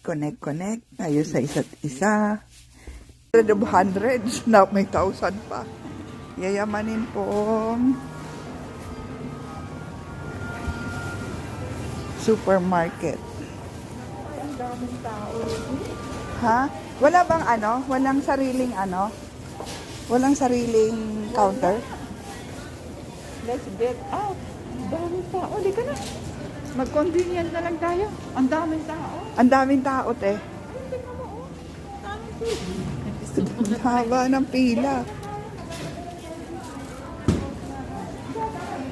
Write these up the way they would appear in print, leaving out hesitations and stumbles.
Connect tayo sa isa't isa. 100, na may 1,000 pa. Yayamanin pong supermarket. Ay, ang daming tao. Ha? Wala bang Walang sariling Walang sariling counter? Let's get out. Ang daming tao. Di ka na. Mag-convenient na lang tayo. Ang daming tao. Ang daming tao, te. Ang haba ng pila.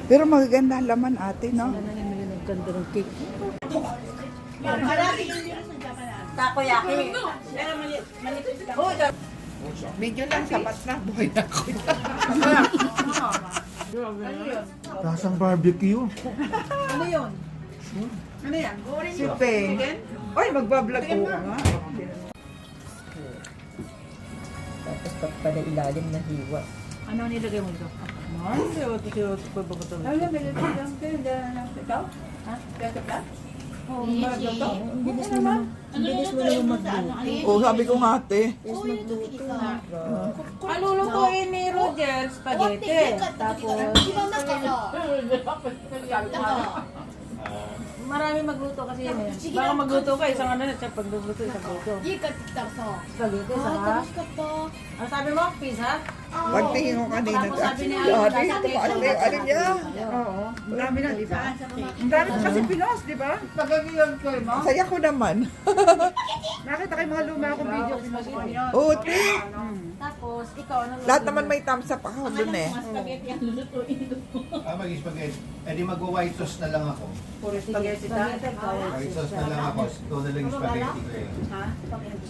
Pero magaganda ang laman, ate, no? Ang ganda ng cake. Takoyaki. Medyo lang sapat na. Buhay na ako. Lasang barbecue. Ano yun? Ano yan? Si Peng. Oy, magbablog ko nga. Tapos pala ilalim na hiwa. Ano nilagay mo ito? Ano, may lang ikaw? Ha? Kaya Ang bilis mo naman. Ang bilis mo naman magluto. Oh, sabi ko nga, ate. Bilis magluto. Alulutuin ni Roger spaghetti. Tapos marami magluto kasi yun eh. Baka magluto ka, isang siya pagluluto, isang luto. Spaghetti, saka. Ang sabi mo, pizza? Pagtingin ko kanina. Tapos sabi niya, Ano niya? Oo. Ang dami na, di ba? Ang dami kasi Pinos, di ba? Pagkagiyon ko mo? Saya ko naman. Nakita kayo mga luma akong video. Pinos ko yun. Oo, te. Tapos, ikaw, ano? Lahat naman may thumbs up ako dun eh. Spaghetti ang lulutuin. Mag-spaghetti. Eh di mag-white sauce na lang ako. Puro spaghetti tayo. White sauce na lang ako. Ito na lang yung spaghetti ko eh. Ha?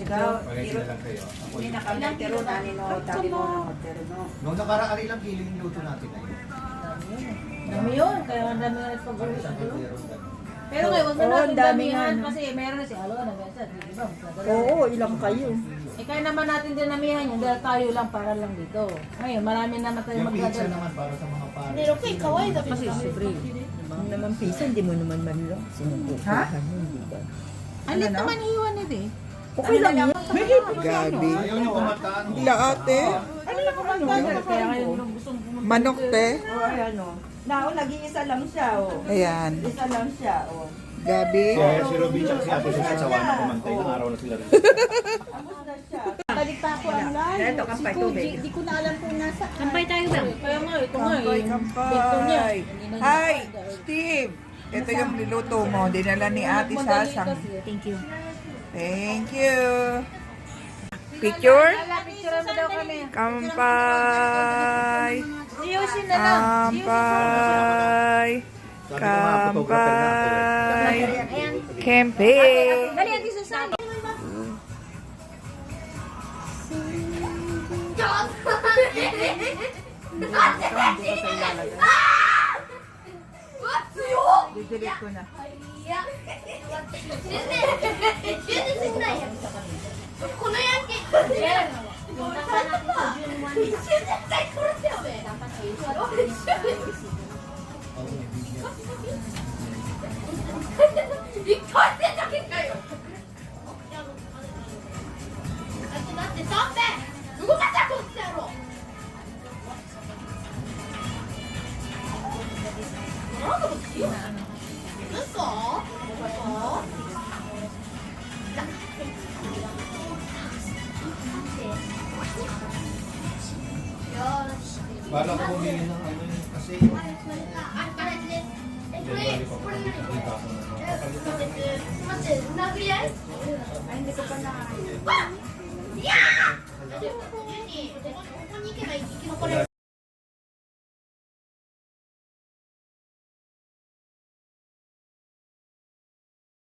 Ikaw, Spaghetti na lang kayo. Ako hindi yun. nakamentero na ni no. Tabi mo na magtero no. Nung nakaraan ilang kilo yung luto natin ay. Dami yun. Kaya ang dami na pag-uwi sa Isang dulo. kaldero ganun. Pero ngayon, huwag na Oo, natin dami damihan nga, no? kasi meron na si Alo na ganyan. Di ba? Oo, ilang kayo. Eh kaya naman natin din namihan yun dahil tayo lang para lang dito. Ngayon, marami naman tayo Yung pizza magdadala. naman para sa mga pare. Kasi libre. Ang naman pisa, hindi mo naman malulong. Sinubukuhan mo, di ba? Alit naman iwan nito eh. Okay lang yun. Gabi. Ayaw niyo kumataan. Ila, ate. Kaya ngayon yung gustong pumunta. Manok, te. Nag-iisa lang siya, Ayan. Isa lang siya, Gabi. Si Robin at si Ate Susan sa wana kumantay. Ilang araw na sila rin. Balik pa ako ang lahat. Ito, kampay tubig. Di ko na alam kung nasa. Kampay tayo ba? Kaya nga, ito nga Kampay, eh. Dito niya. kampay. Hi, Steve. Ito yung niluto mo. Dinala ni Ate Sasang. Thank you. Thank you. Picture? Picture mo daw kami. Kampay. Yosin na lang. Kampay. Kampay. Ayan. Kempe. Dali, Ate Susan. Didelete ko na. このヤンキー一瞬絶対殺すよね一回戦だけかよだって3名動かしたこっちやろなんか強いですかBala ko bumili ng ano yun kasiこれ待って、殴り合いいやーここに行けば生き残れる